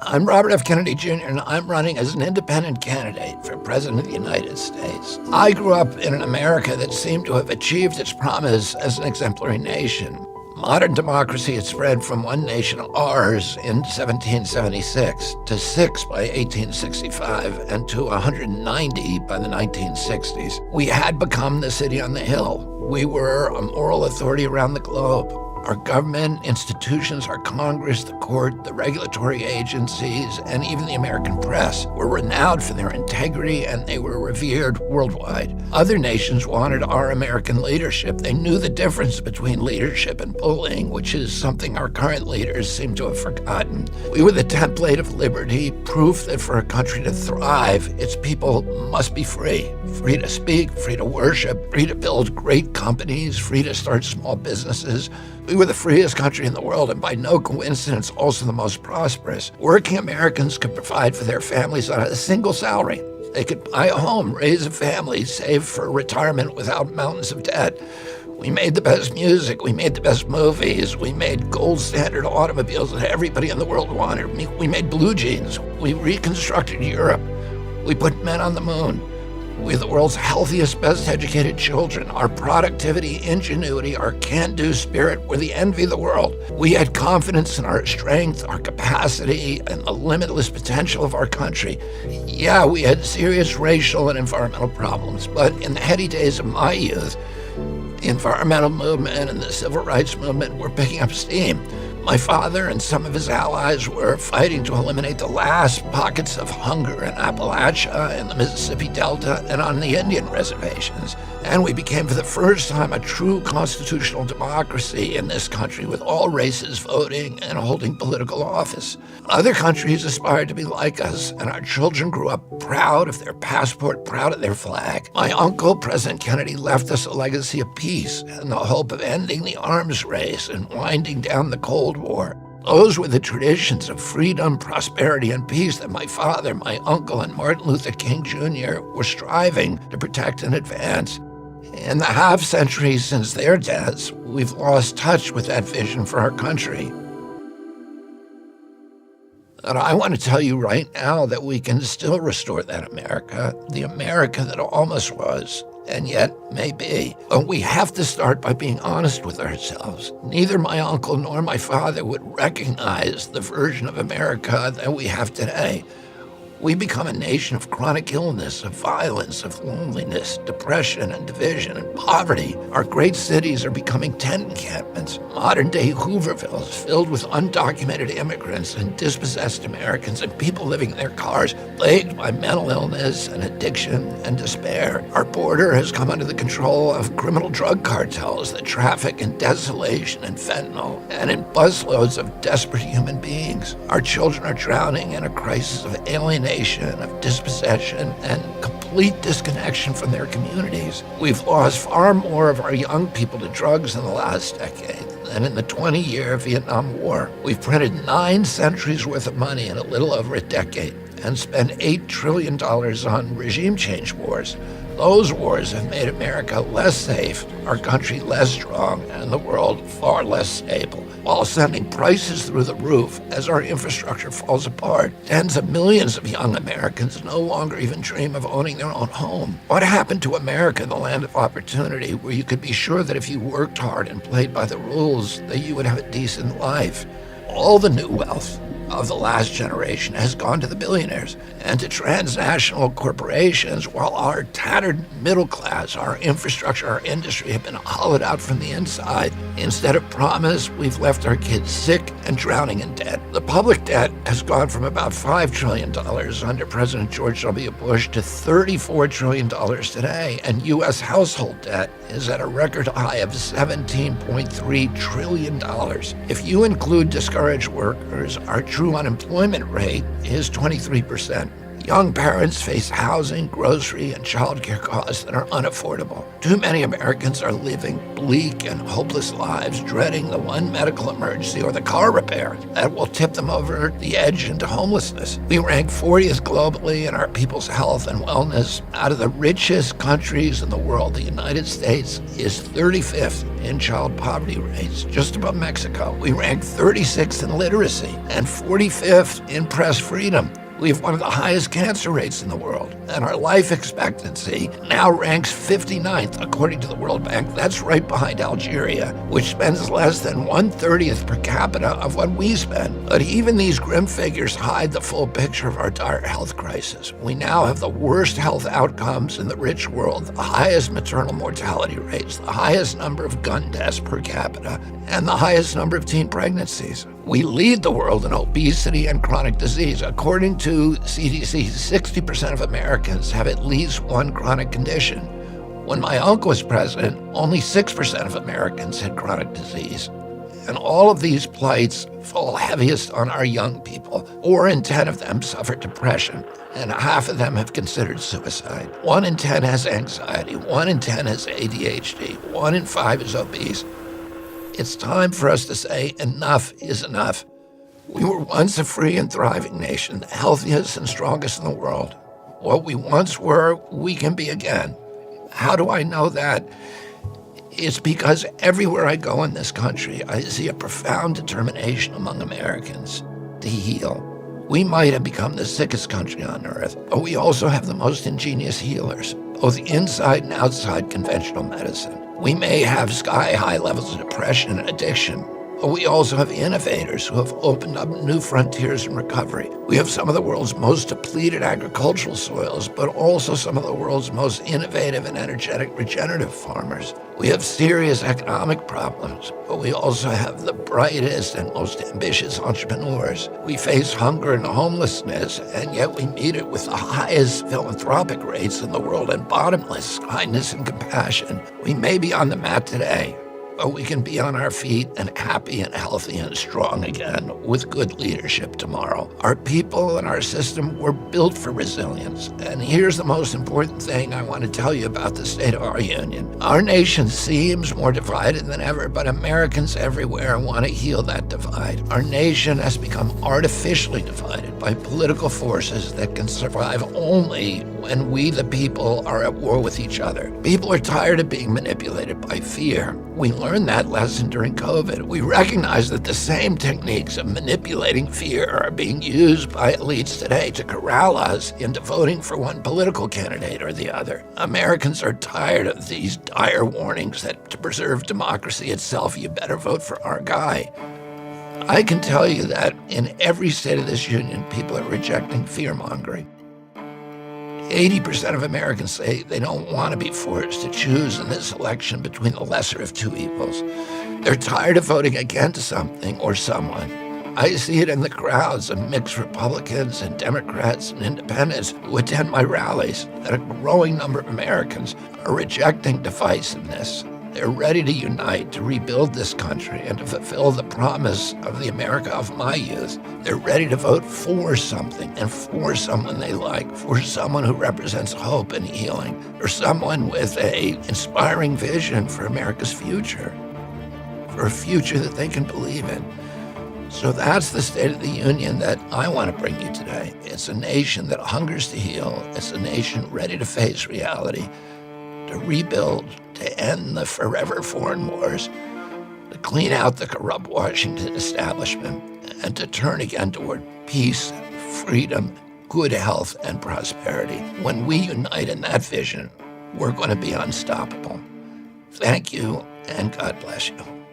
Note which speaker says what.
Speaker 1: I'm Robert F. Kennedy Jr., and I'm running as an independent candidate for President of the United States. I grew up in an America that seemed to have achieved its promise as an exemplary nation. Modern democracy had spread from one nation, ours, in 1776 to 6 by 1865 and to 190 by the 1960s. We had become the city on the hill. We were a moral authority around the globe. Our government, institutions, our Congress, the court, the regulatory agencies, and even the American press were renowned for their integrity, and they were revered worldwide. Other nations wanted our American leadership. They knew the difference between leadership and bullying, which is something our current leaders seem to have forgotten. We were the template of liberty, proof that for a country to thrive, its people must be free. Free to speak, free to worship, free to build great companies, free to start small businesses. We were the freest country in the world, and by no coincidence, also the most prosperous. Working Americans could provide for their families on a single salary. They could buy a home, raise a family, save for retirement without mountains of debt. We made the best music, we made the best movies, we made gold standard automobiles that everybody in the world wanted. We made blue jeans, we reconstructed Europe, we put men on the moon. We're the world's healthiest, best educated children. Our productivity, ingenuity, our can-do spirit were the envy of the world. We had confidence in our strength, our capacity, and the limitless potential of our country. Yeah, we had serious racial and environmental problems, but in the heady days of my youth, the environmental movement and the civil rights movement were picking up steam. My father and some of his allies were fighting to eliminate the last pockets of hunger in Appalachia and the Mississippi Delta and on the Indian reservations. And we became for the first time a true constitutional democracy in this country, with all races voting and holding political office. Other countries aspired to be like us, and our children grew up proud of their passport, proud of their flag. My uncle, President Kennedy, left us a legacy of peace and the hope of ending the arms race and winding down the Cold War. Those were the traditions of freedom, prosperity, and peace that my father, my uncle, and Martin Luther King Jr. were striving to protect and advance. In the half-century since their deaths, we've lost touch with that vision for our country. And I want to tell you right now that we can still restore that America, the America that almost was, and yet may be. But we have to start by being honest with ourselves. Neither my uncle nor my father would recognize the version of America that we have today. We become a nation of chronic illness, of violence, of loneliness, depression, and division, and poverty. Our great cities are becoming tent encampments, modern-day Hoovervilles filled with undocumented immigrants and dispossessed Americans and people living in their cars, plagued by mental illness and addiction and despair. Our border has come under the control of criminal drug cartels that traffic in desolation and fentanyl and in busloads of desperate human beings. Our children are drowning in a crisis of alienation, of dispossession, and complete disconnection from their communities. We've lost far more of our young people to drugs in the last decade than in the 20-year Vietnam War. We've printed 9 centuries worth of money in a little over a decade and spent $8 trillion on regime change wars. Those wars have made America less safe, our country less strong, and the world far less stable, while sending prices through the roof as our infrastructure falls apart. Tens of millions of young Americans no longer even dream of owning their own home. What happened to America, the land of opportunity, where you could be sure that if you worked hard and played by the rules, that you would have a decent life? All the new wealth of the last generation has gone to the billionaires and to transnational corporations, while our tattered middle class, our infrastructure, our industry have been hollowed out from the inside. Instead of promise, we've left our kids sick and drowning in debt. The public debt has gone from about $5 trillion under President George W. Bush to $34 trillion today, and U.S. household debt is at a record high of $17.3 trillion. If you include discouraged workers, our true unemployment rate is 23%. Young parents face housing, grocery, and childcare costs that are unaffordable. Too many Americans are living bleak and hopeless lives, dreading the one medical emergency or the car repair that will tip them over the edge into homelessness. We rank 40th globally in our people's health and wellness. Out of the richest countries in the world, the United States is 35th in child poverty rates, just above Mexico. We rank 36th in literacy and 45th in press freedom. We have one of the highest cancer rates in the world, and our life expectancy now ranks 59th according to the World Bank. That's right behind Algeria, which spends less than 1/30th per capita of what we spend. But even these grim figures hide the full picture of our dire health crisis. We now have the worst health outcomes in the rich world, the highest maternal mortality rates, the highest number of gun deaths per capita, and the highest number of teen pregnancies. We lead the world in obesity and chronic disease. According to CDC, 60% of Americans have at least one chronic condition. When my uncle was president, only 6% of Americans had chronic disease. And all of these plights fall heaviest on our young people. 4 in 10 of them suffer depression, and half of them have considered suicide. 1 in 10 has anxiety. 1 in 10 has ADHD. 1 in 5 is obese. It's time for us to say enough is enough. We were once a free and thriving nation, the healthiest and strongest in the world. What we once were, we can be again. How do I know that? It's because everywhere I go in this country, I see a profound determination among Americans to heal. We might have become the sickest country on earth, but we also have the most ingenious healers, both inside and outside conventional medicine. We may have sky-high levels of depression and addiction, but we also have innovators who have opened up new frontiers in recovery. We have some of the world's most depleted agricultural soils, but also some of the world's most innovative and energetic regenerative farmers. We have serious economic problems, but we also have the brightest and most ambitious entrepreneurs. We face hunger and homelessness, and yet we meet it with the highest philanthropic rates in the world and bottomless kindness and compassion. We may be on the mat today, but we can be on our feet and happy and healthy and strong again with good leadership tomorrow. Our people and our system were built for resilience. And here's the most important thing I want to tell you about the state of our union. Our nation seems more divided than ever, but Americans everywhere want to heal that divide. Our nation has become artificially divided by political forces that can survive only when we, the people, are at war with each other. People are tired of being manipulated by fear. We learned that lesson during COVID. We recognize that the same techniques of manipulating fear are being used by elites today to corral us into voting for one political candidate or the other. Americans are tired of these dire warnings that to preserve democracy itself, you better vote for our guy. I can tell you that in every state of this union, people are rejecting fear-mongering. 80% of Americans say they don't want to be forced to choose in this election between the lesser of two evils. They're tired of voting against something or someone. I see it in the crowds of mixed Republicans and Democrats and independents who attend my rallies, that a growing number of Americans are rejecting divisiveness. They're ready to unite, to rebuild this country, and to fulfill the promise of the America of my youth. They're ready to vote for something and for someone they like, for someone who represents hope and healing, or someone with an inspiring vision for America's future, for a future that they can believe in. So that's the State of the Union that I want to bring you today. It's a nation that hungers to heal. It's a nation ready to face reality, to rebuild, to end the forever foreign wars, to clean out the corrupt Washington establishment, and to turn again toward peace, freedom, good health, and prosperity. When we unite in that vision, we're going to be unstoppable. Thank you, and God bless you.